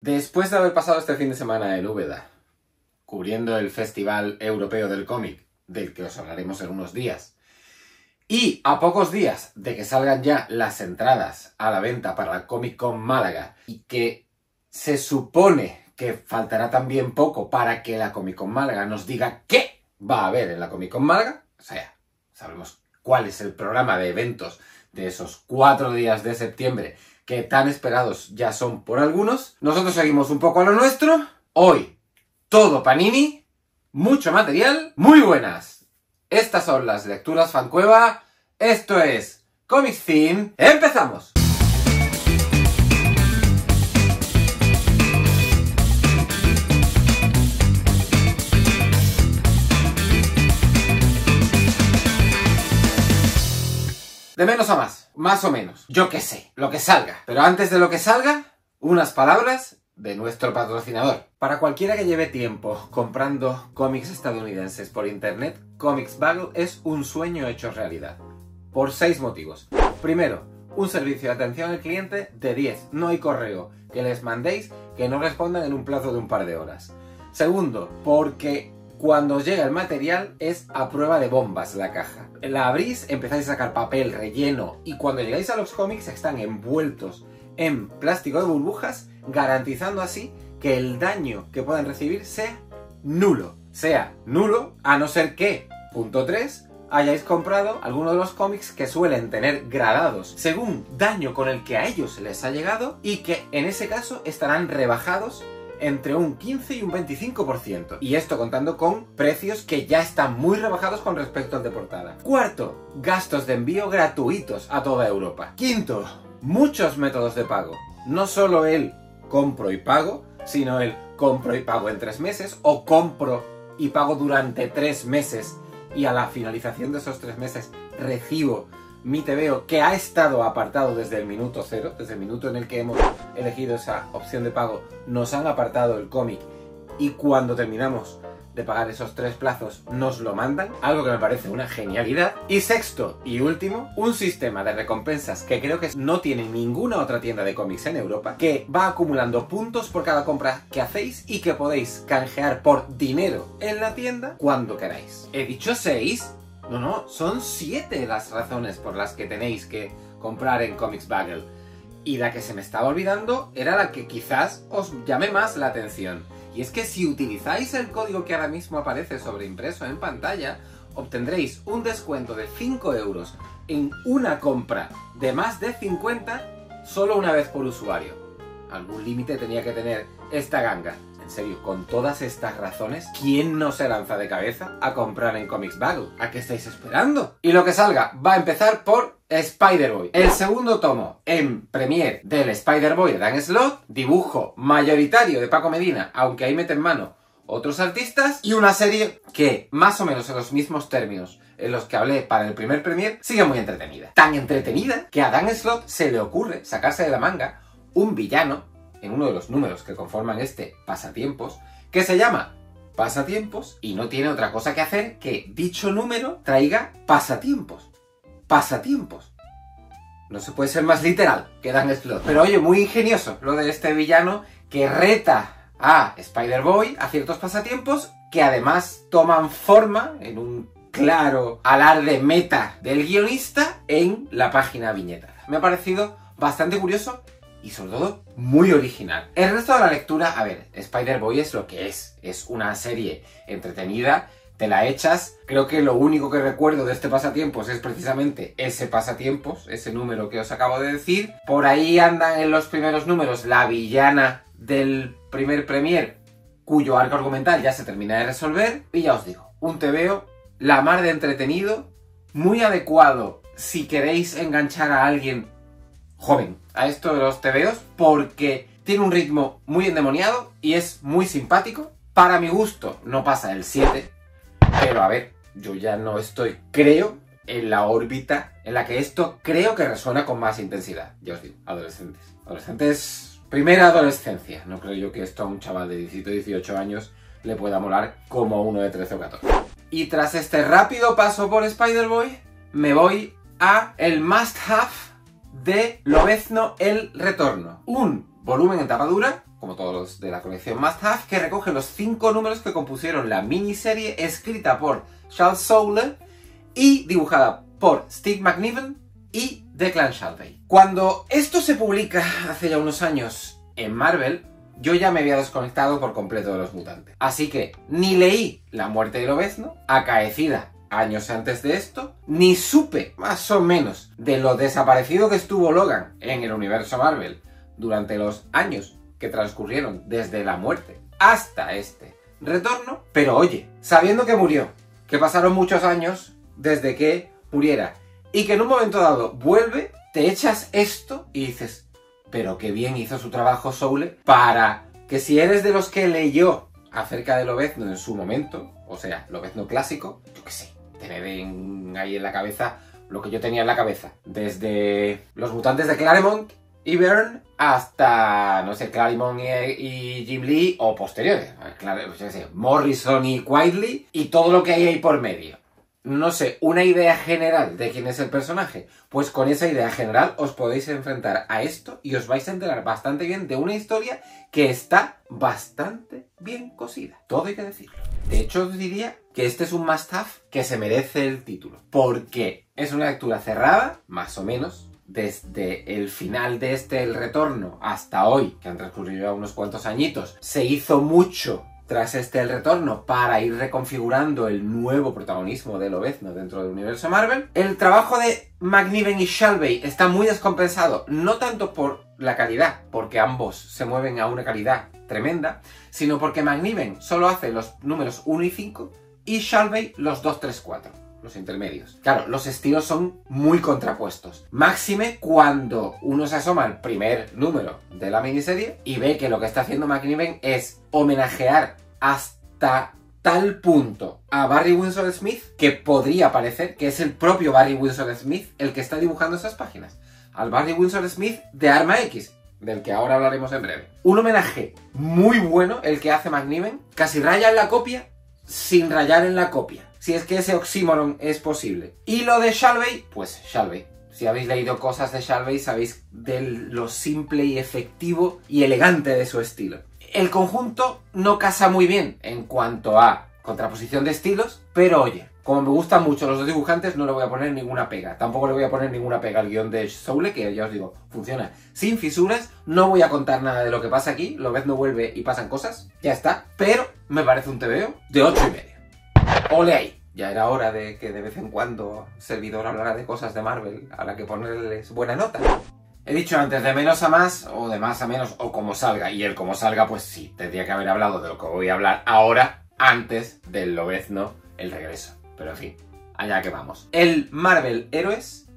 Después de haber pasado este fin de semana en Úbeda, cubriendo el Festival Europeo del Cómic, del que os hablaremos en unos días, y a pocos días de que salgan ya las entradas a la venta para la Comic Con Málaga, y que se supone que faltará también poco para que la Comic Con Málaga nos diga qué va a haber en la Comic Con Málaga, o sea, sabemos cuál es el programa de eventos de esos 4 días de septiembre que tan esperados ya son por algunos. Nosotros seguimos un poco a lo nuestro. Hoy, todo Panini, mucho material, muy buenas. Estas son las lecturas Fancueva. Esto es Comics Theme. ¡Empezamos! De menos a más o menos, yo qué sé, lo que salga. Pero antes de lo que salga, unas palabras de nuestro patrocinador. Para cualquiera que lleve tiempo comprando cómics estadounidenses por internet, ComicsBaggle es un sueño hecho realidad. Por 6 motivos. Primero, un servicio de atención al cliente de 10. No hay correo que les mandéis que no respondan en un plazo de un par de horas. Segundo, porque cuando os llega el material es a prueba de bombas la caja. La abrís, empezáis a sacar papel relleno y cuando llegáis a los cómics están envueltos en plástico de burbujas, garantizando así que el daño que puedan recibir sea nulo. Sea nulo a no ser que, punto 3, hayáis comprado alguno de los cómics que suelen tener gradados según daño con el que a ellos les ha llegado y que en ese caso estarán rebajados entre un 15 y un 25%. Y esto contando con precios que ya están muy rebajados con respecto al de portada. Cuarto, gastos de envío gratuitos a toda Europa. Quinto, muchos métodos de pago. No solo el compro y pago, sino el compro y pago en 3 meses o compro y pago durante 3 meses y a la finalización de esos 3 meses recibo mi TVO que ha estado apartado desde el minuto 0, desde el minuto en el que hemos elegido esa opción de pago, nos han apartado el cómic y cuando terminamos de pagar esos 3 plazos nos lo mandan, algo que me parece una genialidad. Y sexto y último, un sistema de recompensas que creo que no tiene ninguna otra tienda de cómics en Europa, que va acumulando puntos por cada compra que hacéis y que podéis canjear por dinero en la tienda cuando queráis. He dicho 6. No, son 7 las razones por las que tenéis que comprar en ComicsBaggle. Y la que se me estaba olvidando era la que quizás os llame más la atención. Y es que si utilizáis el código que ahora mismo aparece sobreimpreso en pantalla, obtendréis un descuento de 5 euros en una compra de más de 50 solo una vez por usuario. Algún límite tenía que tener esta ganga. En serio, con todas estas razones, ¿quién no se lanza de cabeza a comprar en ComicsBaggle? ¿A qué estáis esperando? Y lo que salga va a empezar por Spider-Boy. El segundo tomo en Premiere del Spider-Boy de Dan Slott, dibujo mayoritario de Paco Medina, aunque ahí meten mano otros artistas, y una serie que, más o menos en los mismos términos en los que hablé para el primer Premiere, sigue muy entretenida. Tan entretenida que a Dan Slott se le ocurre sacarse de la manga un villano en uno de los números que conforman este Pasatiempos, que se llama Pasatiempos y no tiene otra cosa que hacer que dicho número traiga pasatiempos. Pasatiempos. No se puede ser más literal que Dan Slott. Pero oye, muy ingenioso lo de este villano que reta a Spider-Boy a ciertos pasatiempos que además toman forma en un claro alarde meta del guionista en la página viñetada. Me ha parecido bastante curioso y sobre todo muy original. El resto de la lectura, a ver, Spider-Boy es lo que es una serie entretenida, te la echas. Creo que lo único que recuerdo de este Pasatiempos es precisamente ese Pasatiempos, ese número que os acabo de decir. Por ahí andan en los primeros números la villana del primer Premiere, cuyo arco argumental ya se termina de resolver, y ya os digo, un TVO la mar de entretenido, muy adecuado si queréis enganchar a alguien joven a esto de los TVOs, porque tiene un ritmo muy endemoniado y es muy simpático. Para mi gusto no pasa el 7, pero a ver, yo ya no estoy, creo, en la órbita en la que esto creo que resuena con más intensidad. Ya os digo, adolescentes. Adolescentes, primera adolescencia. No creo yo que esto a un chaval de 17 o 18 años le pueda molar como a uno de 13 o 14. Y tras este rápido paso por Spider-Boy, me voy a el must-have de Lobezno El Retorno. Un volumen en tapa dura como todos los de la colección Must Have, que recoge los 5 números que compusieron la miniserie escrita por Charles Soule y dibujada por Steve McNiven y Declan Shalvey. Cuando esto se publica hace ya unos años en Marvel, yo ya me había desconectado por completo de los mutantes. Así que ni leí La muerte de Lobezno, acaecida años antes de esto, ni supe más o menos de lo desaparecido que estuvo Logan en el universo Marvel durante los años que transcurrieron desde la muerte hasta este retorno. Pero oye, sabiendo que murió, que pasaron muchos años desde que muriera y que en un momento dado vuelve, te echas esto y dices, pero qué bien hizo su trabajo Soule para que, si eres de los que leyó acerca de Lobezno en su momento, o sea, Lobezno clásico, yo qué sé, tener ahí en la cabeza lo que yo tenía en la cabeza, desde los mutantes de Claremont y Byrne hasta, no sé, Claremont y Jim Lee o posteriores, yo sé, Morrison y Quitely y todo lo que hay ahí por medio. No sé, una idea general de quién es el personaje. Pues con esa idea general os podéis enfrentar a esto y os vais a enterar bastante bien de una historia que está bastante bien cosida. Todo hay que decirlo. De hecho, os diría que este es un must-have que se merece el título. Porque es una lectura cerrada, más o menos, desde el final de El Retorno hasta hoy, que han transcurrido ya unos cuantos añitos. Se hizo mucho tras El Retorno para ir reconfigurando el nuevo protagonismo de Lobezno dentro del universo Marvel. El trabajo de McNiven y Shalvey está muy descompensado, no tanto por la calidad, porque ambos se mueven a una calidad tremenda, sino porque McNiven solo hace los números 1 y 5 y Shalvey los 2, 3, 4, los intermedios. Claro, los estilos son muy contrapuestos. Máxime cuando uno se asoma al primer número de la miniserie y ve que lo que está haciendo McNiven es homenajear hasta tal punto a Barry Windsor Smith que podría parecer que es el propio Barry Windsor Smith el que está dibujando esas páginas. Al Barry Windsor Smith de Arma X, del que ahora hablaremos en breve. Un homenaje muy bueno el que hace McNiven, casi raya en la copia sin rayar en la copia, si es que ese oxímoron es posible. Y lo de Shalvey, pues Shalvey. Si habéis leído cosas de Shalvey, sabéis de lo simple y efectivo y elegante de su estilo. El conjunto no casa muy bien en cuanto a contraposición de estilos, pero oye, como me gustan mucho los dos dibujantes, no le voy a poner ninguna pega. Tampoco le voy a poner ninguna pega al guión de Soule, que ya os digo, funciona sin fisuras. No voy a contar nada de lo que pasa aquí. Lobezno vuelve y pasan cosas, ya está. Pero me parece un TVO de 8,5. ¡Ole ahí! Ya era hora de que de vez en cuando Servidor hablara de cosas de Marvel a la que ponerles buena nota. He dicho antes de menos a más, o de más a menos, o como salga. Y el como salga, pues sí, tendría que haber hablado de lo que voy a hablar ahora, antes del Lobezno, el regreso. Pero en fin, allá que vamos. El Marvel Heroes,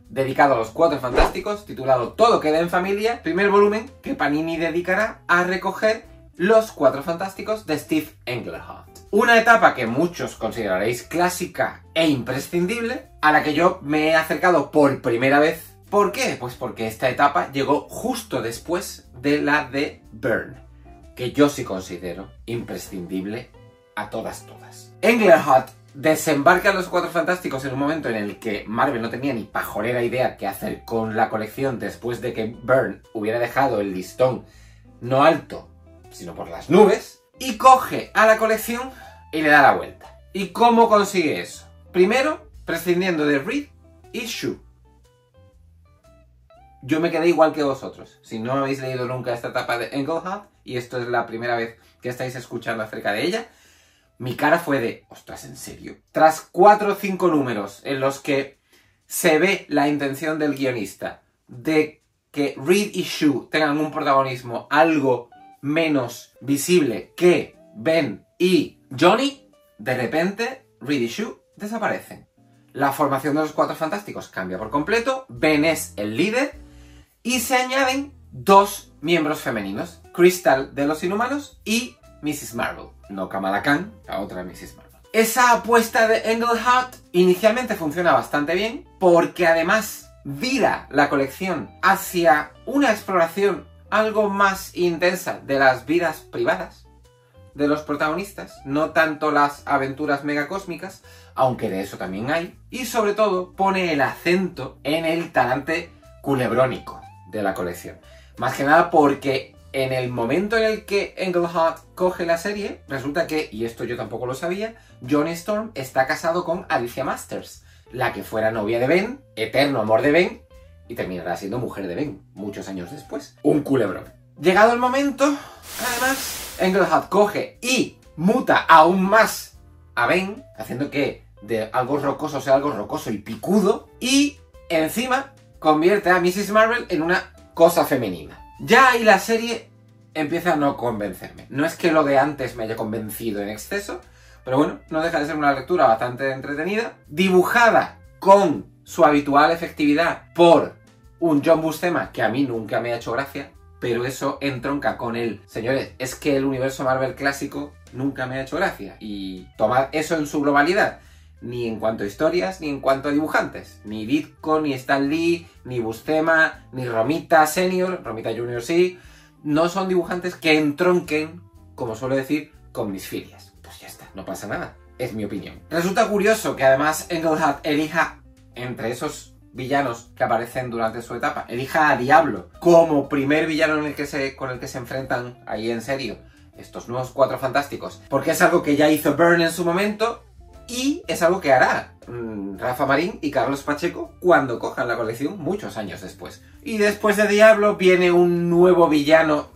dedicado a los Cuatro Fantásticos, titulado Todo queda en familia, primer volumen que Panini dedicará a recoger los Cuatro Fantásticos de Steve Englehart. Una etapa que muchos consideraréis clásica e imprescindible, a la que yo me he acercado por primera vez. ¿Por qué? Pues porque esta etapa llegó justo después de la de Byrne, que yo sí considero imprescindible a todas. Englehart desembarca a los Cuatro Fantásticos en un momento en el que Marvel no tenía ni pajolera idea qué hacer con la colección después de que Byrne hubiera dejado el listón no alto, sino por las nubes, y coge a la colección y le da la vuelta. ¿Y cómo consigue eso? Primero, prescindiendo de Reed y Shu. Yo me quedé igual que vosotros. Si no habéis leído nunca esta etapa de Englehart, y esto es la primera vez que estáis escuchando acerca de ella, mi cara fue de, ostras, ¿en serio? Tras 4 o 5 números en los que se ve la intención del guionista de que Reed y Shu tengan un protagonismo algo menos visible que Ben y Johnny, de repente Reed y Shu desaparecen. La formación de los Cuatro Fantásticos cambia por completo, Ben es el líder y se añaden 2 miembros femeninos, Crystal de los Inhumanos y Mrs. Marvel. No Kamala Khan, la otra Mrs. Marvel. Esa apuesta de Englehart inicialmente funciona bastante bien porque además vira la colección hacia una exploración algo más intensa de las vidas privadas de los protagonistas, no tanto las aventuras megacósmicas, aunque de eso también hay, y sobre todo pone el acento en el talante culebrónico de la colección. Más que nada porque en el momento en el que Englehart coge la serie, resulta que, y esto yo tampoco lo sabía, Johnny Storm está casado con Alicia Masters, la que fuera novia de Ben, eterno amor de Ben, y terminará siendo mujer de Ben, muchos años después. Un culebrón. Llegado el momento, además, Englehart coge y muta aún más a Ben, haciendo que de algo rocoso sea algo rocoso y picudo, y encima convierte a Mrs. Marvel en una cosa femenina. Ya ahí la serie empieza a no convencerme. No es que lo de antes me haya convencido en exceso, pero bueno, no deja de ser una lectura bastante entretenida, dibujada con su habitual efectividad por un John Buscema que a mí nunca me ha hecho gracia, pero eso entronca con él. Señores, es que el universo Marvel clásico nunca me ha hecho gracia, y tomad eso en su globalidad. Ni en cuanto a historias, ni en cuanto a dibujantes. Ni Ditko, ni Stan Lee, ni Buscema, ni Romita Senior, Romita Junior sí, no son dibujantes que entronquen, como suelo decir, con mis filias. Pues ya está, no pasa nada. Es mi opinión. Resulta curioso que además Englehart elija entre esos villanos que aparecen durante su etapa, elija a Diablo como primer villano con el que se enfrentan ahí en serio estos nuevos Cuatro Fantásticos, porque es algo que ya hizo Byrne en su momento. Y es algo que hará Rafa Marín y Carlos Pacheco cuando cojan la colección muchos años después. Y después de Diablo viene un nuevo villano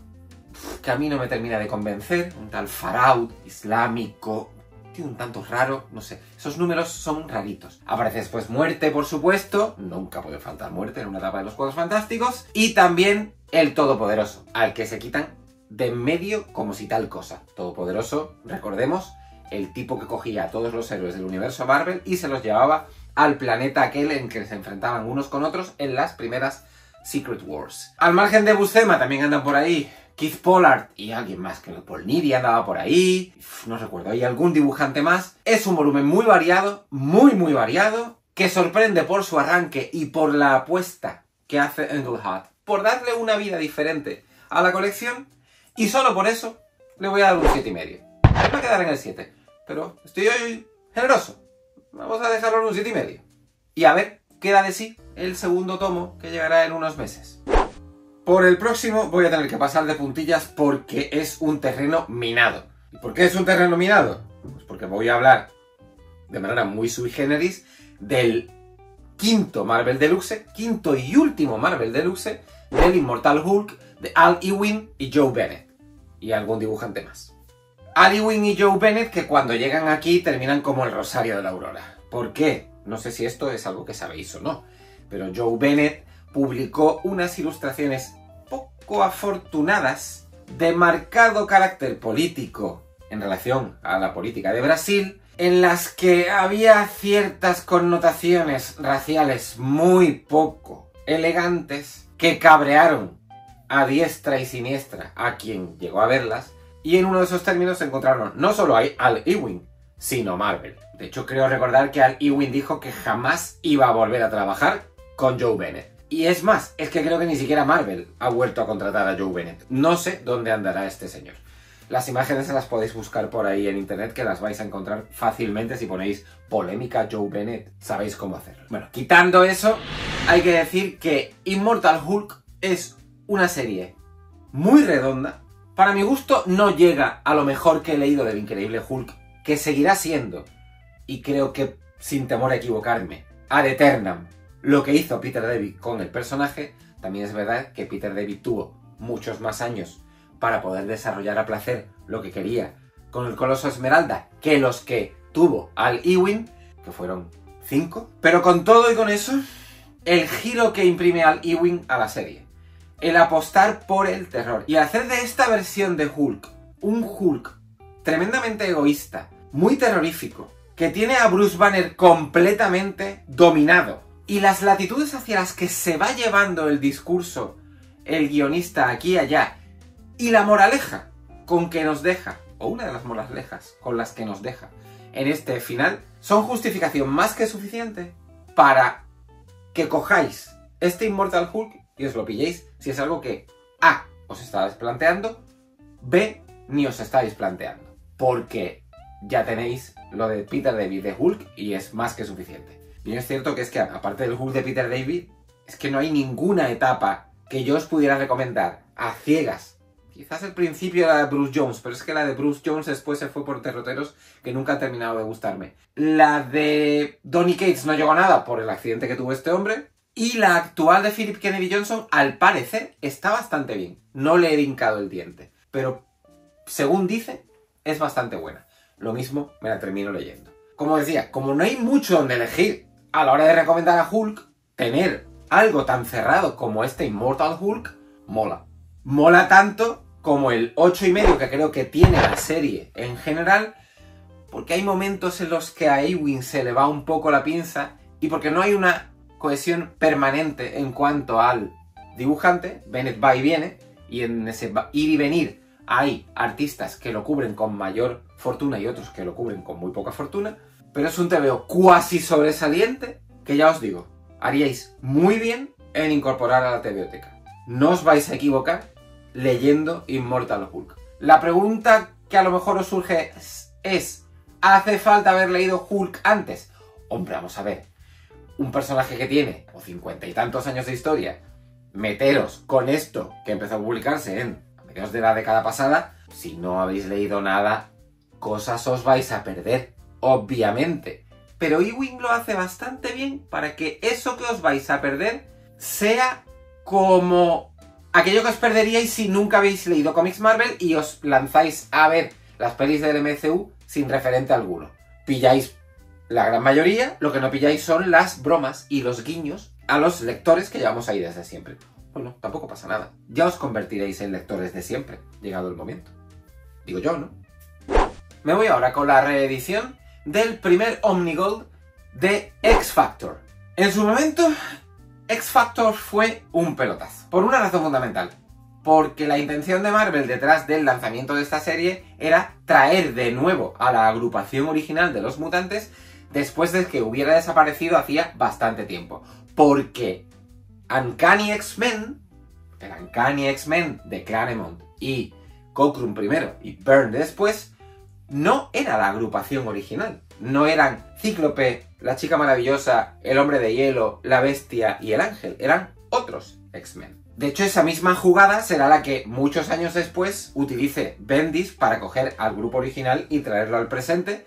que a mí no me termina de convencer. Un tal Faraud, islámico, tío, un tanto raro, no sé. Esos números son raritos. Aparece después Muerte, por supuesto. Nunca puede faltar Muerte en una etapa de los Cuatro Fantásticos. Y también el Todopoderoso, al que se quitan de en medio como si tal cosa. Todopoderoso, recordemos, el tipo que cogía a todos los héroes del universo Marvel y se los llevaba al planeta aquel en que se enfrentaban unos con otros en las primeras Secret Wars. Al margen de Buscema también andan por ahí Keith Pollard y alguien más, que Paul Neary andaba por ahí, no recuerdo, hay algún dibujante más. Es un volumen muy variado, muy variado, que sorprende por su arranque y por la apuesta que hace Englehart por darle una vida diferente a la colección, y solo por eso le voy a dar un 7,5. Me va a quedar en el 7, pero estoy hoy generoso. Vamos a dejarlo en un 7,5. Y a ver qué da de sí el segundo tomo, que llegará en unos meses. Por el próximo voy a tener que pasar de puntillas porque es un terreno minado. ¿Y por qué es un terreno minado? Pues porque voy a hablar de manera muy sui generis del quinto Marvel Deluxe, quinto y último Marvel Deluxe, del Immortal Hulk, de Al Ewing y Joe Bennett. Y algún dibujante más. Al Ewing y Joe Bennett, que cuando llegan aquí terminan como el Rosario de la Aurora. ¿Por qué? No sé si esto es algo que sabéis o no, pero Joe Bennett publicó unas ilustraciones poco afortunadas de marcado carácter político en relación a la política de Brasil, en las que había ciertas connotaciones raciales muy poco elegantes que cabrearon a diestra y siniestra a quien llegó a verlas, y en uno de esos términos se encontraron no solo Al Ewing, sino Marvel. De hecho, creo recordar que Al Ewing dijo que jamás iba a volver a trabajar con Joe Bennett. Y es más, es que creo que ni siquiera Marvel ha vuelto a contratar a Joe Bennett. No sé dónde andará este señor. Las imágenes se las podéis buscar por ahí en internet, que las vais a encontrar fácilmente si ponéis polémica Joe Bennett. Sabéis cómo hacerlo. Bueno, quitando eso, hay que decir que Immortal Hulk es una serie muy redonda. Para mi gusto no llega a lo mejor que he leído del Increíble Hulk, que seguirá siendo, y creo que sin temor a equivocarme, ad eternam lo que hizo Peter David con el personaje. También es verdad que Peter David tuvo muchos más años para poder desarrollar a placer lo que quería con el Coloso Esmeralda que los que tuvo Al Ewing, que fueron 5. Pero con todo y con eso, el giro que imprime Al Ewing a la serie, el apostar por el terror y hacer de esta versión de Hulk un Hulk tremendamente egoísta, muy terrorífico, que tiene a Bruce Banner completamente dominado, y las latitudes hacia las que se va llevando el discurso el guionista aquí y allá, y la moraleja con que nos deja, o una de las moralejas con las que nos deja en este final, son justificación más que suficiente para que cojáis este Immortal Hulk y os lo pilléis si es algo que A, os estáis planteando, B, ni os estáis planteando. Porque ya tenéis lo de Peter David de Hulk y es más que suficiente. Bien es cierto que es que aparte del Hulk de Peter David, es que no hay ninguna etapa que yo os pudiera recomendar a ciegas Quizás el principio era la de Bruce Jones, pero es que la de Bruce Jones después se fue por derroteros que nunca han terminado de gustarme. La de Donny Cates no llegó a nada por el accidente que tuvo este hombre. Y la actual de Philip Kennedy Johnson, al parecer, está bastante bien. No le he hincado el diente, pero según dice, es bastante buena. Lo mismo me la termino leyendo. Como decía, como no hay mucho donde elegir a la hora de recomendar a Hulk, tener algo tan cerrado como este Immortal Hulk, mola. Mola tanto como el 8,5 que creo que tiene la serie en general, porque hay momentos en los que a Ewing se le va un poco la pinza y porque no hay una cohesión permanente en cuanto al dibujante. Bennett va y viene, y en ese ir y venir hay artistas que lo cubren con mayor fortuna y otros que lo cubren con muy poca fortuna, pero es un TVO cuasi sobresaliente que ya os digo, haríais muy bien en incorporar a la TVOteca. No os vais a equivocar leyendo Immortal Hulk. La pregunta que a lo mejor os surge es ¿hace falta haber leído Hulk antes? Hombre, vamos a ver. Un personaje que tiene 50 y tantos años de historia, meteros con esto que empezó a publicarse a mediados de la década pasada, si no habéis leído nada, cosas os vais a perder, obviamente. Pero Ewing lo hace bastante bien para que eso que os vais a perder sea como aquello que os perderíais si nunca habéis leído cómics Marvel y os lanzáis a ver las pelis del MCU sin referente alguno. Pilláis la gran mayoría, lo que no pilláis son las bromas y los guiños a los lectores que llevamos ahí desde siempre. Bueno, tampoco pasa nada. Ya os convertiréis en lectores de siempre, llegado el momento. Digo yo, ¿no? Me voy ahora con la reedición del primer Omnigold de X-Factor. En su momento, X-Factor fue un pelotazo. Por una razón fundamental. Porque la intención de Marvel detrás del lanzamiento de esta serie era traer de nuevo a la agrupación original de los mutantes después de que hubiera desaparecido hacía bastante tiempo. Porque Uncanny X-Men, el Uncanny X-Men de Claremont y Cockrum primero y Byrne después, no era la agrupación original. No eran Cíclope, la Chica Maravillosa, el Hombre de Hielo, la Bestia y el Ángel. Eran otros X-Men. De hecho, esa misma jugada será la que muchos años después utilice Bendis para coger al grupo original y traerlo al presente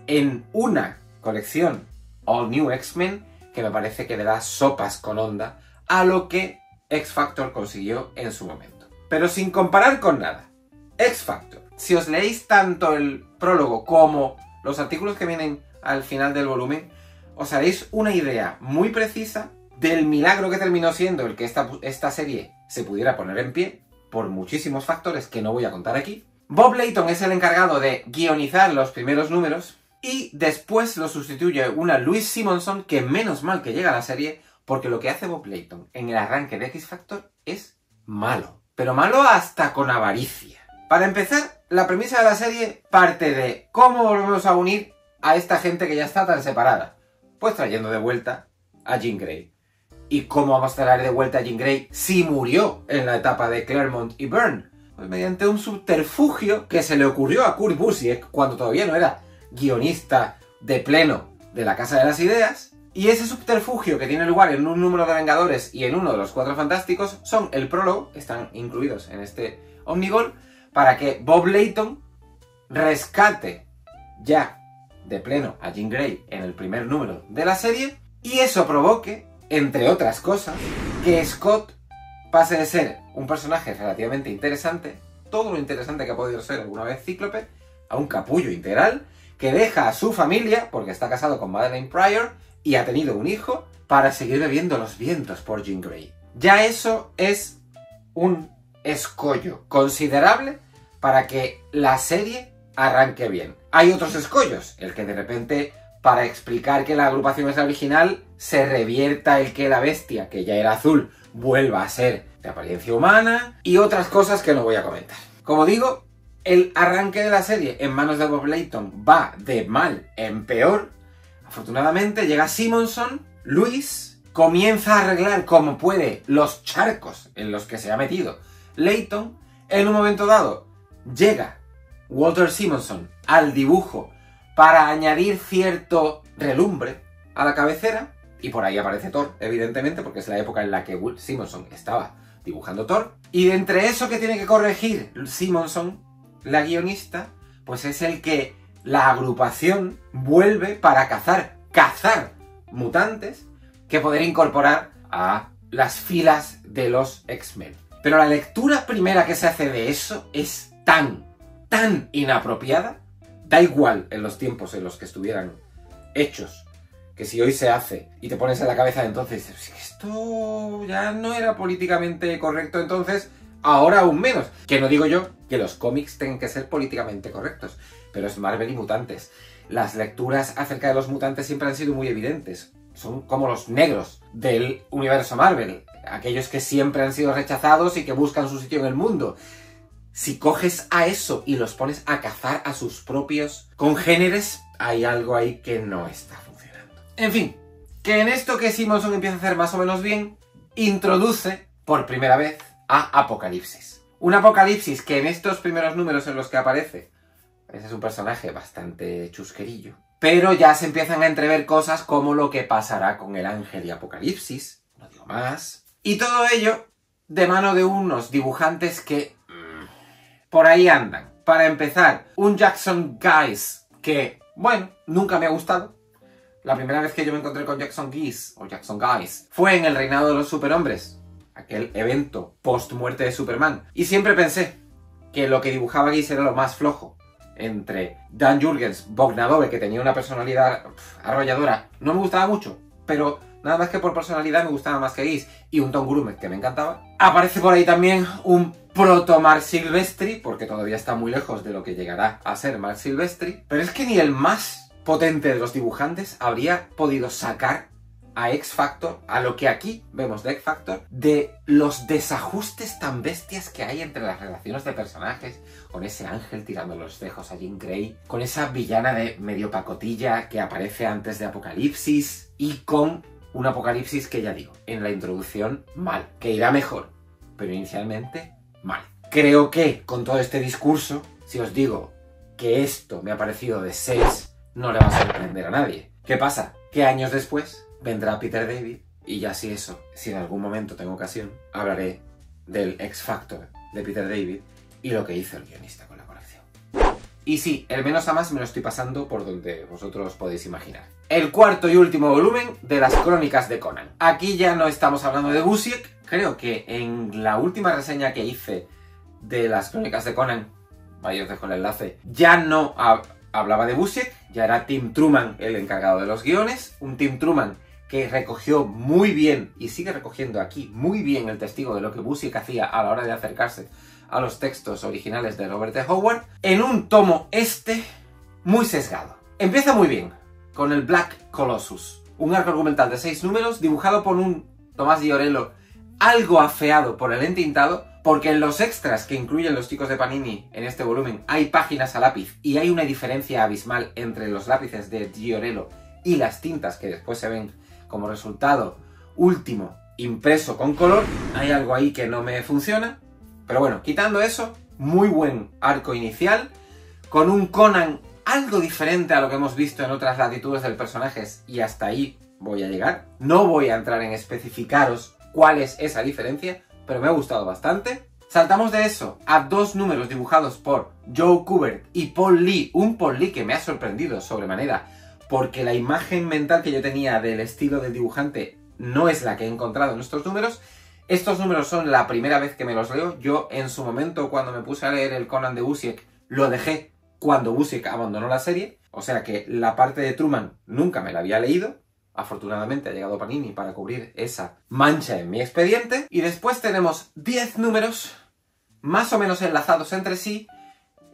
en una colección All New X-Men que me parece que le da sopas con onda a lo que X-Factor consiguió en su momento. Pero sin comparar con nada. X-Factor. Si os leéis tanto el prólogo como los artículos que vienen al final del volumen, os haréis una idea muy precisa del milagro que terminó siendo el que esta serie se pudiera poner en pie, por muchísimos factores que no voy a contar aquí. Bob Layton es el encargado de guionizar los primeros números y después lo sustituye una Louise Simonson, que menos mal que llega a la serie, porque lo que hace Bob Layton en el arranque de X-Factor es malo. Pero malo hasta con avaricia. Para empezar, la premisa de la serie parte de cómo volvemos a unir a esta gente que ya está tan separada. Pues trayendo de vuelta a Jean Grey. ¿Y cómo vamos a traer de vuelta a Jean Grey si murió en la etapa de Claremont y Byrne? Pues mediante un subterfugio que se le ocurrió a Kurt Busiek cuando todavía no era guionista de pleno de la Casa de las Ideas. Y ese subterfugio que tiene lugar en un número de Vengadores y en uno de los Cuatro Fantásticos son el prólogo, que están incluidos en este Omnigold, para que Bob Layton rescate ya de pleno a Jean Grey en el primer número de la serie y eso provoque, entre otras cosas, que Scott pase de ser un personaje relativamente interesante, todo lo interesante que ha podido ser alguna vez Cíclope, a un capullo integral que deja a su familia, porque está casado con Madeleine Pryor y ha tenido un hijo, para seguir bebiendo los vientos por Jean Grey. Ya eso es un escollo considerable para que la serie arranque bien. Hay otros escollos, el que de repente, para explicar que la agrupación es la original, se revierta el que la Bestia, que ya era azul, vuelva a ser de apariencia humana, y otras cosas que no voy a comentar. Como digo, el arranque de la serie en manos de Bob Layton va de mal en peor. Afortunadamente llega Simonson, Luis comienza a arreglar como puede los charcos en los que se ha metido Layton. En un momento dado llega Walter Simonson al dibujo para añadir cierto relumbre a la cabecera, y por ahí aparece Thor, evidentemente, porque es la época en la que Will Simonson estaba dibujando Thor. Y de entre eso que tiene que corregir Simonson, la guionista, pues es el que la agrupación vuelve para cazar mutantes que poder incorporar a las filas de los X-Men. Pero la lectura primera que se hace de eso es tan inapropiada, da igual en los tiempos en los que estuvieran hechos, que si hoy se hace y te pones en la cabeza de entonces, esto ya no era políticamente correcto entonces, ahora aún menos. Que no digo yo que los cómics tengan que ser políticamente correctos, pero es Marvel y mutantes. Las lecturas acerca de los mutantes siempre han sido muy evidentes. Son como los negros del universo Marvel, aquellos que siempre han sido rechazados y que buscan su sitio en el mundo. Si coges a eso y los pones a cazar a sus propios congéneres, hay algo ahí que no está funcionando. En fin, que en esto que Simonson empieza a hacer más o menos bien, introduce por primera vez a Apocalipsis. Un Apocalipsis que en estos primeros números en los que aparece, ese es un personaje bastante chusquerillo, pero ya se empiezan a entrever cosas como lo que pasará con el Ángel y Apocalipsis, no digo más, y todo ello de mano de unos dibujantes que por ahí andan. Para empezar, un Jackson Guice que, bueno, nunca me ha gustado. La primera vez que yo me encontré con Jackson Guice, o Jackson Guice, fue en el Reinado de los Superhombres, aquel evento post-muerte de Superman. Y siempre pensé que lo que dibujaba Guice era lo más flojo. Entre Dan Jurgens, Bogdanove, que tenía una personalidad arrolladora, no me gustaba mucho, pero nada más que por personalidad me gustaba más que Guice, y un Tom Grummett que me encantaba. Aparece por ahí también un proto Marc Silvestri, porque todavía está muy lejos de lo que llegará a ser Marc Silvestri, pero es que ni el más potente de los dibujantes habría podido sacar a X-Factor, a lo que aquí vemos de X-Factor, de los desajustes tan bestias que hay entre las relaciones de personajes, con ese ángel tirando los cejos a Jean Grey, con esa villana de medio pacotilla que aparece antes de Apocalipsis, y con un Apocalipsis que ya digo, en la introducción mal, que irá mejor, pero inicialmente mal. Creo que con todo este discurso, si os digo que esto me ha parecido de 6, no le va a sorprender a nadie. ¿Qué pasa? Que años después vendrá Peter David y ya si en algún momento tengo ocasión, hablaré del X-Factor de Peter David y lo que hizo el guionista con la colección. Y sí, el menos a más me lo estoy pasando por donde vosotros podéis imaginar. El cuarto y último volumen de las Crónicas de Conan. Aquí ya no estamos hablando de Busiek. Creo que en la última reseña que hice de las Crónicas de Conan, ahí os dejo el enlace, ya no hablaba de Busiek, ya era Tim Truman el encargado de los guiones. Un Tim Truman que recogió muy bien, y sigue recogiendo aquí muy bien, el testigo de lo que Busiek hacía a la hora de acercarse a los textos originales de Robert E. Howard, en un tomo muy sesgado. Empieza muy bien, con el Black Colossus, un arco argumental de 6 números, dibujado por un Tomás Giorello algo afeado por el entintado, porque en los extras que incluyen los chicos de Panini en este volumen hay páginas a lápiz, y hay una diferencia abismal entre los lápices de Giorello y las tintas que después se ven como resultado último impreso con color. Hay algo ahí que no me funciona, pero bueno, quitando eso, muy buen arco inicial, con un Conan algo diferente a lo que hemos visto en otras latitudes del personaje, y hasta ahí voy a llegar. No voy a entrar en especificaros cuál es esa diferencia, pero me ha gustado bastante. Saltamos de eso a 2 números dibujados por Joe Kubert y Paul Lee, un Paul Lee que me ha sorprendido sobremanera, porque la imagen mental que yo tenía del estilo del dibujante no es la que he encontrado en estos números. Estos números son la primera vez que me los leo. Yo en su momento, cuando me puse a leer el Conan de Busiek, lo dejé cuando Busiek abandonó la serie, o sea que la parte de Truman nunca me la había leído. Afortunadamente ha llegado Panini para cubrir esa mancha en mi expediente. Y después tenemos 10 números más o menos enlazados entre sí.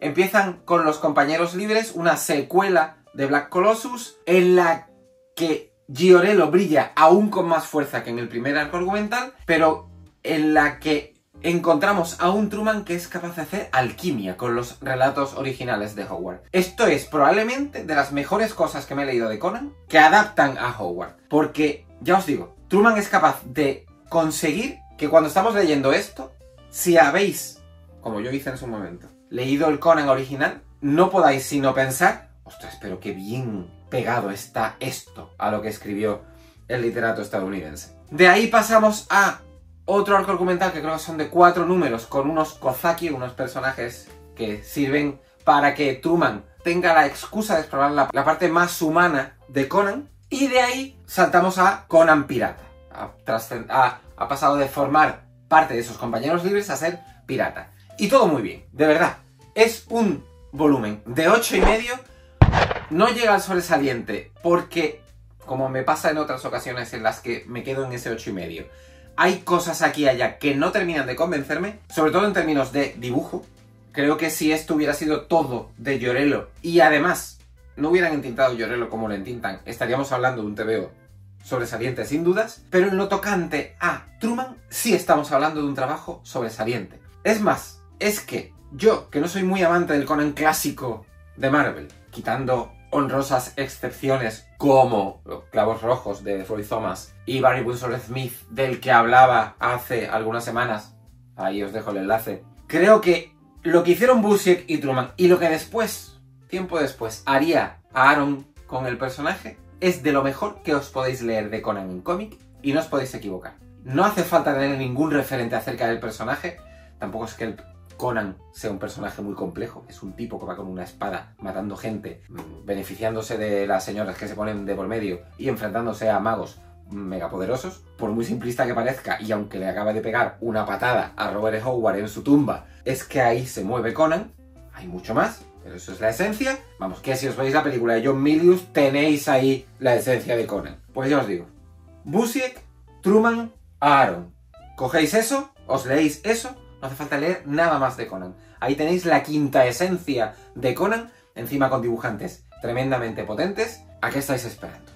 Empiezan con Los Compañeros Libres, una secuela de Black Colossus, en la que Giorello brilla aún con más fuerza que en el primer arco argumental, pero en la que encontramos a un Truman que es capaz de hacer alquimia con los relatos originales de Howard. Esto es probablemente de las mejores cosas que me he leído de Conan que adaptan a Howard, porque, ya os digo, Truman es capaz de conseguir que cuando estamos leyendo esto, si habéis, como yo hice en su momento, leído el Conan original, no podáis sino pensar: ostras, pero qué bien pegado está esto a lo que escribió el literato estadounidense. De ahí pasamos a otro arco argumental que creo que son de 4 números con unos Kozaki, unos personajes que sirven para que Truman tenga la excusa de explorar la parte más humana de Conan. Y de ahí saltamos a Conan pirata. Ha pasado de formar parte de sus compañeros libres a ser pirata. Y todo muy bien, de verdad. Es un volumen de 8,5. No llega al sobresaliente porque, como me pasa en otras ocasiones en las que me quedo en ese 8,5, hay cosas aquí y allá que no terminan de convencerme, sobre todo en términos de dibujo. Creo que si esto hubiera sido todo de Llorello y además no hubieran entintado Llorello como lo entintan, estaríamos hablando de un TVO sobresaliente sin dudas, pero en lo tocante a Truman sí estamos hablando de un trabajo sobresaliente. Es más, es que yo, que no soy muy amante del Conan clásico de Marvel, quitando honrosas excepciones como Los Clavos Rojos de Roy Thomas y Barry Windsor Smith, del que hablaba hace algunas semanas, ahí os dejo el enlace, creo que lo que hicieron Busiek y Truman y lo que después, tiempo después, haría Aaron con el personaje es de lo mejor que os podéis leer de Conan en cómic y no os podéis equivocar. No hace falta tener ningún referente acerca del personaje, tampoco es que el Conan sea un personaje muy complejo, es un tipo que va con una espada matando gente, beneficiándose de las señoras que se ponen de por medio y enfrentándose a magos megapoderosos, por muy simplista que parezca, y aunque le acaba de pegar una patada a Robert Howard en su tumba, es que ahí se mueve Conan. Hay mucho más, pero eso es la esencia. Vamos, que si os veis la película de John Milius, tenéis ahí la esencia de Conan. Pues ya os digo, Busiek, Truman, Aaron. Cogéis eso, os leéis eso, no hace falta leer nada más de Conan. Ahí tenéis la quinta esencia de Conan, encima con dibujantes tremendamente potentes. ¿A qué estáis esperando?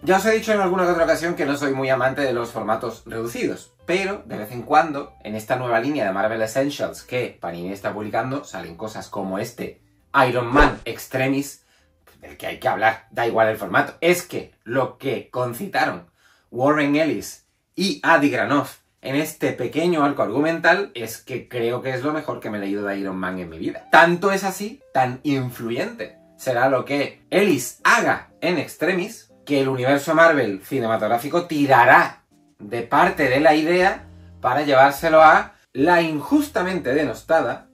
Ya os he dicho en alguna que otra ocasión que no soy muy amante de los formatos reducidos, pero de vez en cuando, en esta nueva línea de Marvel Essentials que Panini está publicando, salen cosas como este Iron Man Extremis, del que hay que hablar, da igual el formato. Es que lo que concitaron Warren Ellis y Adi Granoff en este pequeño arco argumental es que creo que es lo mejor que me he leído de Iron Man en mi vida. Tanto es así, tan influyente será lo que Ellis haga en Extremis, que el universo Marvel cinematográfico tirará de parte de la idea para llevárselo a la injustamente denostada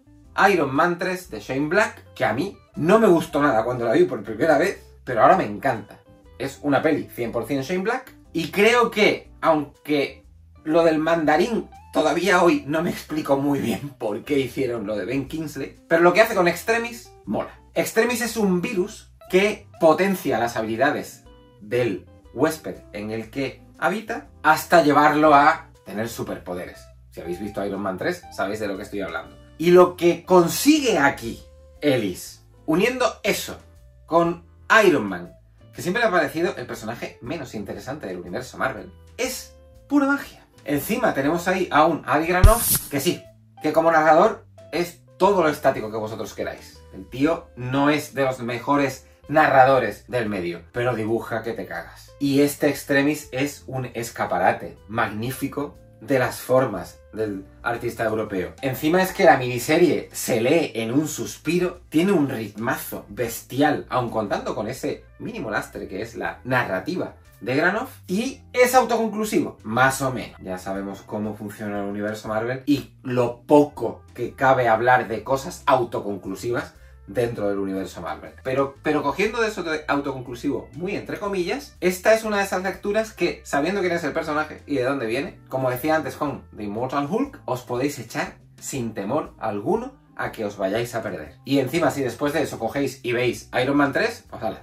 Iron Man 3 de Shane Black, que a mí no me gustó nada cuando la vi por primera vez, pero ahora me encanta. Es una peli 100% Shane Black, y creo que, aunque lo del mandarín todavía hoy no me explico muy bien por qué hicieron lo de Ben Kingsley, pero lo que hace con Extremis mola. Extremis es un virus que potencia las habilidades del huésped en el que habita hasta llevarlo a tener superpoderes. Si habéis visto Iron Man 3, sabéis de lo que estoy hablando. Y lo que consigue aquí Ellis, uniendo eso con Iron Man, que siempre me ha parecido el personaje menos interesante del universo Marvel, es pura magia. Encima tenemos ahí a un Adi Granoff que sí, que como narrador es todo lo estático que vosotros queráis. El tío no es de los mejores narradores del medio, pero dibuja que te cagas. Y este Extremis es un escaparate magnífico de las formas del artista europeo. Encima es que la miniserie se lee en un suspiro, tiene un ritmazo bestial, aun contando con ese mínimo lastre que es la narrativa de Granoff, y es autoconclusivo, más o menos. Ya sabemos cómo funciona el universo Marvel y lo poco que cabe hablar de cosas autoconclusivas dentro del universo Marvel. Pero cogiendo de eso de autoconclusivo muy entre comillas, esta es una de esas lecturas que, sabiendo quién es el personaje y de dónde viene, como decía antes con The Immortal Hulk, os podéis echar sin temor alguno a que os vayáis a perder. Y encima, si después de eso cogéis y veis Iron Man 3, pues vale,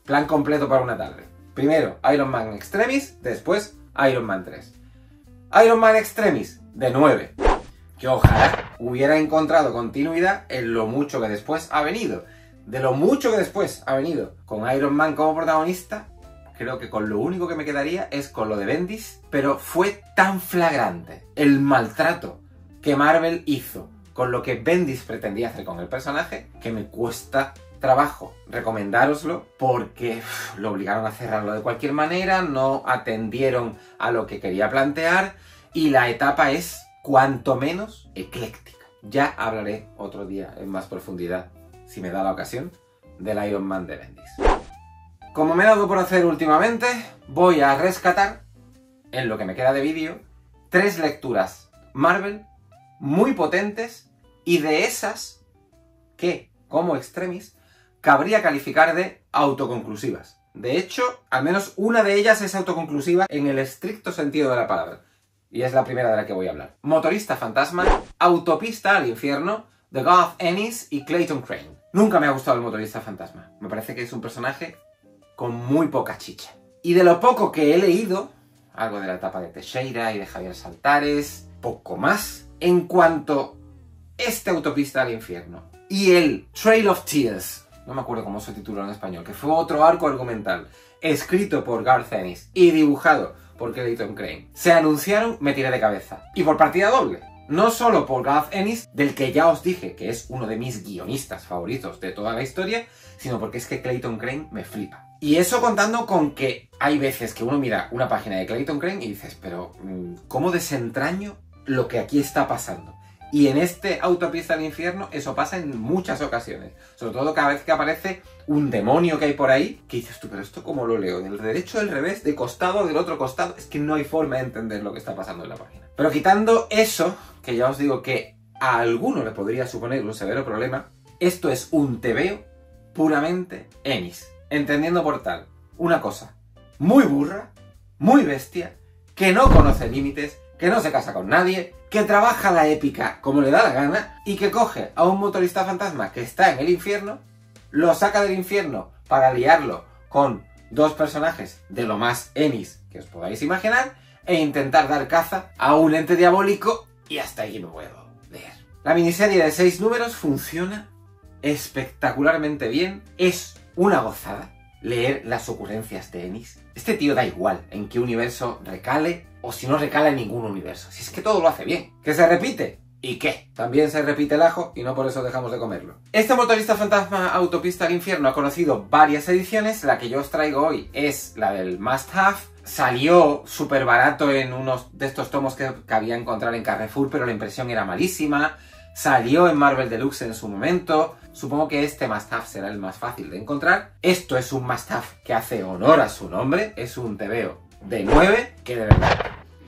plan completo para una tarde. Primero Iron Man Extremis, después Iron Man 3. Iron Man Extremis, de 9. Que ojalá hubiera encontrado continuidad en lo mucho que después ha venido. De lo mucho que después ha venido con Iron Man como protagonista, creo que con lo único que me quedaría es con lo de Bendis, pero fue tan flagrante el maltrato que Marvel hizo con lo que Bendis pretendía hacer con el personaje, que me cuesta trabajo recomendároslo porque lo obligaron a cerrarlo de cualquier manera, no atendieron a lo que quería plantear y la etapa es cuanto menos ecléctica. Ya hablaré otro día en más profundidad, si me da la ocasión, del Iron Man de Bendis. Como me he dado por hacer últimamente, voy a rescatar, en lo que me queda de vídeo, 3 lecturas Marvel muy potentes y de esas que, como extremis, cabría calificar de autoconclusivas. De hecho, al menos una de ellas es autoconclusiva en el estricto sentido de la palabra. Y es la primera de la que voy a hablar. Motorista Fantasma, Autopista al Infierno, de Garth Ennis y Clayton Crane. Nunca me ha gustado el Motorista Fantasma. Me parece que es un personaje con muy poca chicha. Y de lo poco que he leído, algo de la etapa de Teixeira y de Javier Saltares, poco más, en cuanto este Autopista al Infierno y el Trail of Tears, no me acuerdo cómo se tituló en español, que fue otro arco argumental, escrito por Garth Ennis y dibujado por Clayton Crane, se anunciaron, me tiré de cabeza. Y por partida doble. No solo por Garth Ennis, del que ya os dije que es uno de mis guionistas favoritos de toda la historia, sino porque es que Clayton Crane me flipa. Y eso contando con que hay veces que uno mira una página de Clayton Crane y dices, pero ¿cómo desentraño lo que aquí está pasando? Y en este Autopista al Infierno eso pasa en muchas ocasiones. Sobre todo cada vez que aparece un demonio que hay por ahí, que dices tú, pero ¿esto cómo lo leo? ¿Del derecho, del revés, de costado, del otro costado? Es que no hay forma de entender lo que está pasando en la página. Pero quitando eso, que ya os digo que a alguno le podría suponer un severo problema, esto es un tebeo puramente Ennis. Entendiendo por tal, una cosa muy burra, muy bestia, que no conoce límites, que no se casa con nadie, que trabaja la épica como le da la gana y que coge a un motorista fantasma que está en el infierno, lo saca del infierno para liarlo con 2 personajes de lo más Ennis que os podáis imaginar e intentar dar caza a un ente diabólico y hasta ahí me puedo leer. La miniserie de 6 números funciona espectacularmente bien, es una gozada leer las ocurrencias de Ennis. Este tío da igual en qué universo recale o si no recala en ningún universo. Si es que todo lo hace bien. ¿Que se repite? ¿Y qué? También se repite el ajo y no por eso dejamos de comerlo. Este Motorista Fantasma Autopista al Infierno ha conocido varias ediciones. La que yo os traigo hoy es la del Must Have. Salió súper barato en unos de estos tomos que cabía encontrar en Carrefour, pero la impresión era malísima. Salió en Marvel Deluxe en su momento. Supongo que este Must Have será el más fácil de encontrar. Esto es un Must Have que hace honor a su nombre. Es un tebeo de 9 que de verdad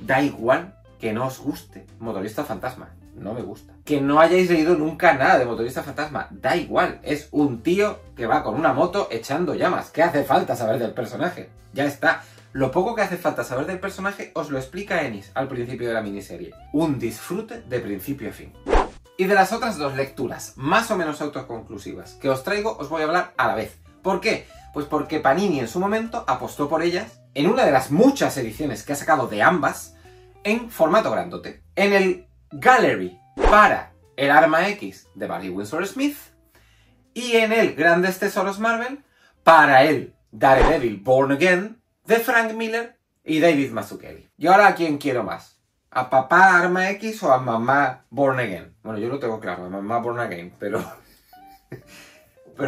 da igual que no os guste Motorista Fantasma. No me gusta. Que no hayáis leído nunca nada de Motorista Fantasma. Da igual. Es un tío que va con una moto echando llamas. ¿Qué hace falta saber del personaje? Ya está. Lo poco que hace falta saber del personaje os lo explica Ennis al principio de la miniserie. Un disfrute de principio a fin. Y de las otras 2 lecturas, más o menos autoconclusivas, que os traigo, os voy a hablar a la vez. ¿Por qué? Pues porque Panini en su momento apostó por ellas en una de las muchas ediciones que ha sacado de ambas en formato grandote. En el Gallery para el Arma X de Barry Windsor Smith y en el Grandes Tesoros Marvel para el Daredevil Born Again de Frank Miller y David Mazzucchelli. ¿Y ahora a quién quiero más? ¿A papá Arma X o a mamá Born Again? Bueno, yo lo tengo claro, a mamá Born Again, pero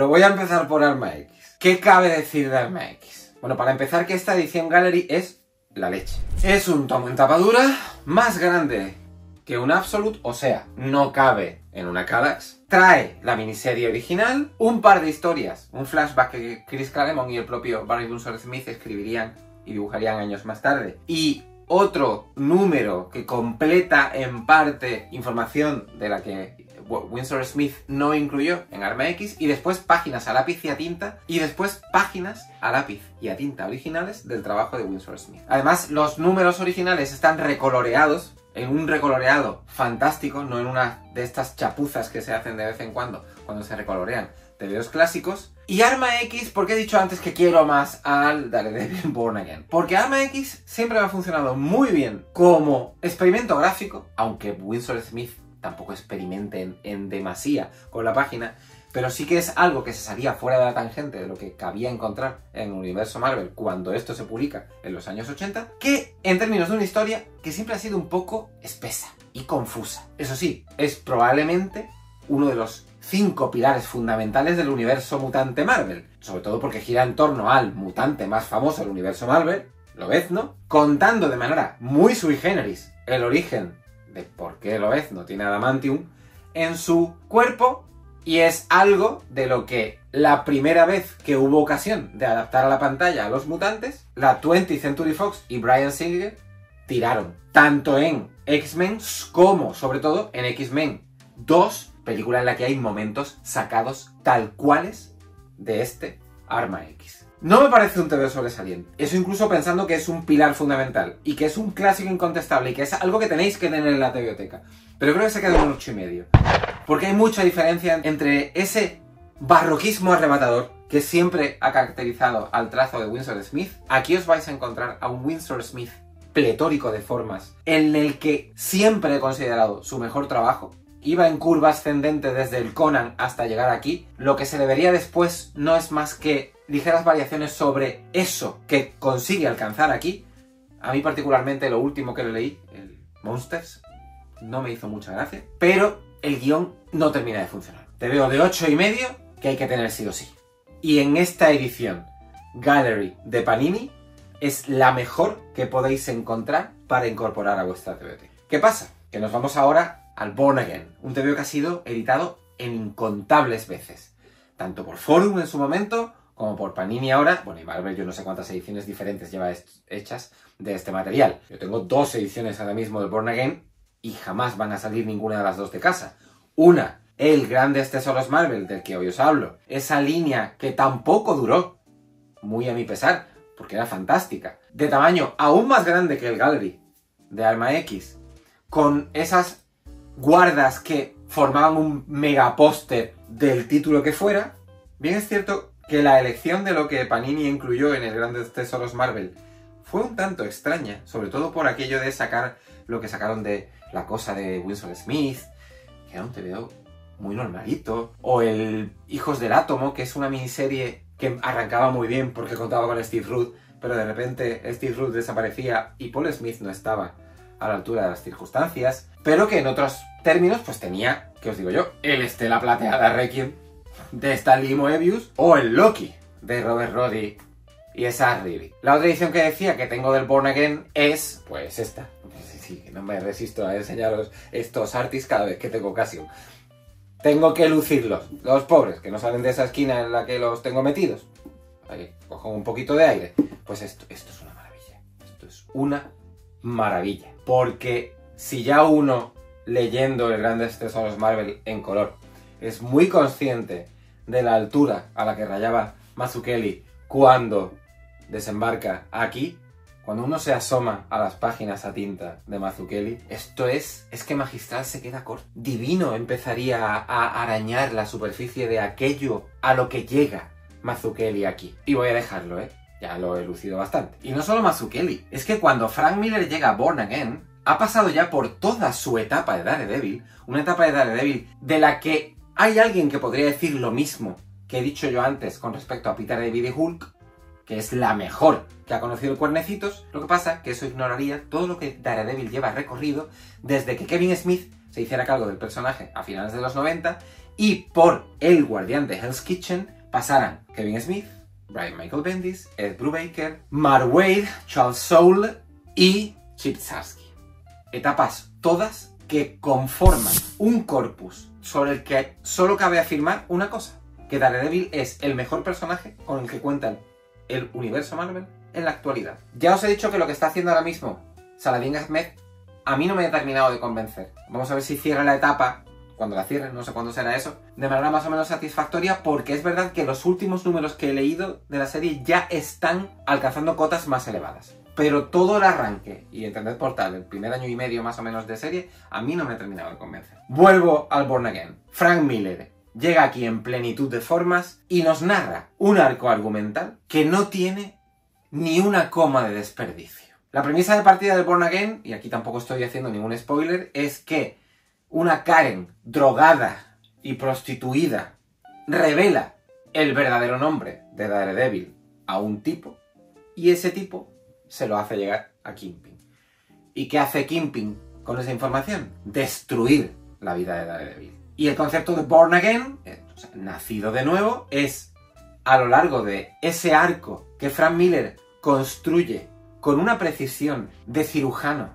voy a empezar por Arma X. ¿Qué cabe decir de Arma X? Bueno, para empezar que esta edición Gallery es la leche. Es un tomo en tapadura más grande que un Absolute, o sea, no cabe en una Kallax. Trae la miniserie original, un par de historias, un flashback que Chris Claremont y el propio Barry Windsor Smith escribirían y dibujarían años más tarde. Y otro número que completa en parte información de la que Windsor Smith no incluyó en Arma X, y después páginas a lápiz y a tinta, y después páginas a lápiz y a tinta originales del trabajo de Windsor Smith. Además, los números originales están recoloreados, en un recoloreado fantástico, no en una de estas chapuzas que se hacen de vez en cuando se recolorean tebeos clásicos. Y Arma X, ¿por qué he dicho antes que quiero más al Daredevil Born Again? Porque Arma X siempre me ha funcionado muy bien como experimento gráfico, aunque Windsor Smith tampoco experimente en demasía con la página, pero sí que es algo que se salía fuera de la tangente de lo que cabía encontrar en el universo Marvel cuando esto se publica en los años 80, que en términos de una historia que siempre ha sido un poco espesa y confusa. Eso sí, es probablemente uno de los 5 pilares fundamentales del universo mutante Marvel, sobre todo porque gira en torno al mutante más famoso del universo Marvel, Lobezno, contando de manera muy sui generis el origen de por qué Lobezno tiene adamantium en su cuerpo, y es algo de lo que la primera vez que hubo ocasión de adaptar a la pantalla a los mutantes, la 20th Century Fox y Bryan Singer tiraron. Tanto en X-Men como, sobre todo, en X-Men 2, película en la que hay momentos sacados tal cuales de este Arma X. No me parece un TVO sobresaliente. Eso incluso pensando que es un pilar fundamental y que es un clásico incontestable y que es algo que tenéis que tener en la TVOteca. Pero creo que se queda en un 8,5. Porque hay mucha diferencia entre ese barroquismo arrebatador que siempre ha caracterizado al trazo de Winsor Smith. Aquí os vais a encontrar a un Winsor Smith pletórico de formas, en el que siempre he considerado su mejor trabajo. Iba en curva ascendente desde el Conan hasta llegar aquí. Lo que se le vería después no es más que ligeras variaciones sobre eso que consigue alcanzar aquí. A mí particularmente lo último que le leí, el Monsters, no me hizo mucha gracia, pero el guión no termina de funcionar. Te veo de 8,5 que hay que tener sí o sí. Y en esta edición Gallery de Panini es la mejor que podéis encontrar para incorporar a vuestra TVT. ¿Qué pasa? Que nos vamos ahora al Born Again, un TVO que ha sido editado en incontables veces, tanto por Forum en su momento, como por Panini ahora. Bueno, y Marvel yo no sé cuántas ediciones diferentes lleva hechas de este material. Yo tengo 2 ediciones ahora mismo del Born Again y jamás van a salir ninguna de las 2 de casa. Una, el Grandes Tesoros Marvel, del que hoy os hablo. Esa línea que tampoco duró, muy a mi pesar, porque era fantástica. De tamaño aún más grande que el Gallery de Arma X, con esas guardas que formaban un mega póster del título que fuera. Bien es cierto que la elección de lo que Panini incluyó en el Grandes Tesoros Marvel fue un tanto extraña, sobre todo por aquello de sacar lo que sacaron de La Cosa de Winsor Smith, que era un TVO muy normalito, o el Hijos del Átomo, que es una miniserie que arrancaba muy bien porque contaba con Steve Rude, pero de repente Steve Rude desaparecía y Paul Smith no estaba a la altura de las circunstancias, pero que en otros términos pues tenía, ¿qué os digo yo?, el Estela Plateada Requiem de Stan Lee y Moebius, o el Loki de Robert Roddy y Esa Reilly. La otra edición que decía que tengo del Born Again es, pues esta. Sí, no me resisto a enseñaros estos artis cada vez que tengo ocasión. Tengo que lucirlos, los pobres, que no salen de esa esquina en la que los tengo metidos. Ahí, cojo un poquito de aire. Pues esto es una maravilla. Esto es una maravilla. Porque si ya uno, leyendo el Grandes Tesoros Marvel en color, es muy consciente de la altura a la que rayaba Mazzucchelli cuando desembarca aquí, cuando uno se asoma a las páginas a tinta de Mazzucchelli, esto es que Magistral se queda corto. Divino empezaría a arañar la superficie de aquello a lo que llega Mazzucchelli aquí. Y voy a dejarlo, ya lo he lucido bastante. Y no solo Mazzucchelli, es que cuando Frank Miller llega a Born Again, ha pasado ya por toda su etapa de Daredevil, una etapa de Daredevil de la que hay alguien que podría decir lo mismo que he dicho yo antes con respecto a Peter David y Hulk, que es la mejor que ha conocido el Cuernecitos. Lo que pasa es que eso ignoraría todo lo que Daredevil lleva recorrido desde que Kevin Smith se hiciera cargo del personaje a finales de los 90 y por el guardián de Hell's Kitchen pasaran Kevin Smith, Brian Michael Bendis, Ed Brubaker, Mark Waid, Charles Soule y Chip Zdarsky. Etapas todas que conforman un corpus sobre el que solo cabe afirmar una cosa, que Daredevil es el mejor personaje con el que cuentan el universo Marvel en la actualidad. Ya os he dicho que lo que está haciendo ahora mismo Saladin Ahmed a mí no me ha terminado de convencer. Vamos a ver si cierra la etapa, cuando la cierren, no sé cuándo será eso, de manera más o menos satisfactoria, porque es verdad que los últimos números que he leído de la serie ya están alcanzando cotas más elevadas. Pero todo el arranque, y Internet Portal, el primer año y medio más o menos de serie, a mí no me ha terminado de convencer. Vuelvo al Born Again. Frank Miller llega aquí en plenitud de formas y nos narra un arco argumental que no tiene ni una coma de desperdicio. La premisa de partida del Born Again, y aquí tampoco estoy haciendo ningún spoiler, es que una Karen drogada y prostituida revela el verdadero nombre de Daredevil a un tipo, y ese tipo se lo hace llegar a Kingpin. ¿Y qué hace Kingpin con esa información? Destruir la vida de Daredevil. Y el concepto de Born Again, o sea, nacido de nuevo, es a lo largo de ese arco que Frank Miller construye con una precisión de cirujano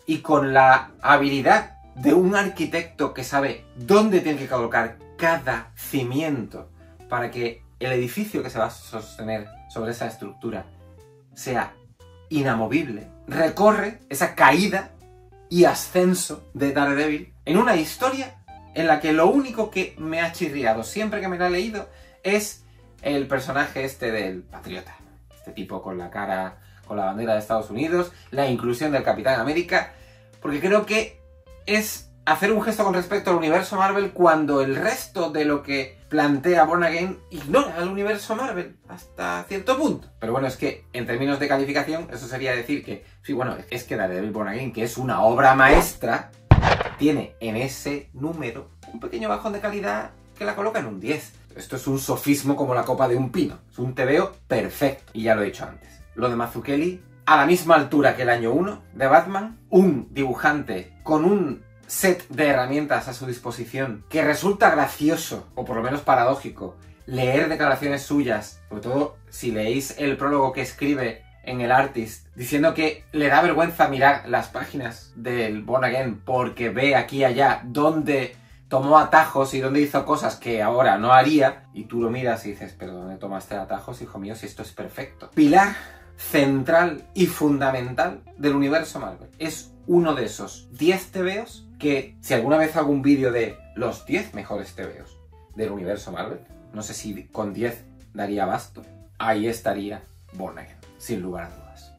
y con la habilidad de un arquitecto que sabe dónde tiene que colocar cada cimiento para que el edificio que se va a sostener sobre esa estructura sea inamovible, recorre esa caída y ascenso de Daredevil en una historia en la que lo único que me ha chirriado siempre que me la he leído es el personaje este del Patriota. Este tipo con la cara, con la bandera de Estados Unidos, la inclusión del Capitán América, porque creo que es hacer un gesto con respecto al universo Marvel cuando el resto de lo que plantea Born Again ignora al universo Marvel hasta cierto punto. Pero bueno, es que en términos de calificación eso sería decir que, sí, bueno, es que Daredevil Born Again, que es una obra maestra, tiene en ese número un pequeño bajón de calidad que la coloca en un 10. Esto es un sofismo como la copa de un pino. Es un tebeo perfecto. Y ya lo he dicho antes. Lo de Mazzucchelli, a la misma altura que el año 1 de Batman, un dibujante con un set de herramientas a su disposición que resulta gracioso, o por lo menos paradójico, leer declaraciones suyas, sobre todo si leéis el prólogo que escribe en el Artist, diciendo que le da vergüenza mirar las páginas del Born Again porque ve aquí y allá dónde tomó atajos y dónde hizo cosas que ahora no haría, y tú lo miras y dices, pero ¿dónde tomaste atajos, hijo mío, si esto es perfecto? Pilar central y fundamental del universo Marvel. Es uno de esos 10 tebeos que, si alguna vez hago un vídeo de los 10 mejores tebeos del universo Marvel, no sé si con 10 daría abasto, ahí estaría Born Again, sin lugar a dudas.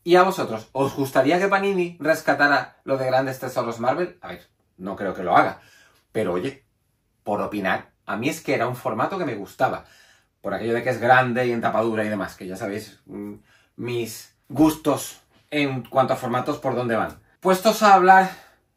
¿Y a vosotros? ¿Os gustaría que Panini rescatara lo de Grandes Tesoros Marvel? A ver, no creo que lo haga, pero oye, por opinar, a mí es que era un formato que me gustaba, por aquello de que es grande y en tapadura y demás, que ya sabéis mis gustos en cuanto a formatos por dónde van. Puestos a hablar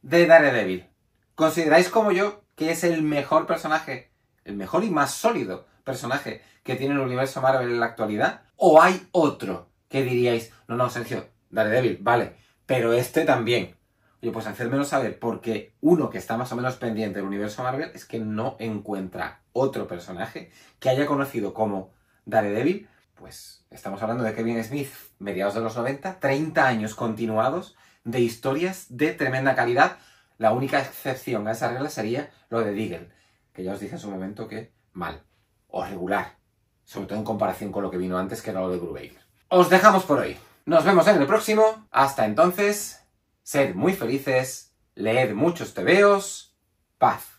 de Daredevil, ¿consideráis como yo que es el mejor personaje, el mejor y más sólido personaje que tiene el universo Marvel en la actualidad? ¿O hay otro que diríais, no, Sergio, Daredevil, vale, pero este también? Oye, pues hacérmelo saber, porque uno que está más o menos pendiente del universo Marvel es que no encuentra otro personaje que haya conocido como Daredevil. Pues estamos hablando de Kevin Smith, mediados de los 90, 30 años continuados de historias de tremenda calidad. La única excepción a esa regla sería lo de Deagle, que ya os dije en su momento que mal, o regular, sobre todo en comparación con lo que vino antes, que era lo de Brubaker. Os dejamos por hoy. Nos vemos en el próximo. Hasta entonces, sed muy felices, leed muchos tebeos, paz.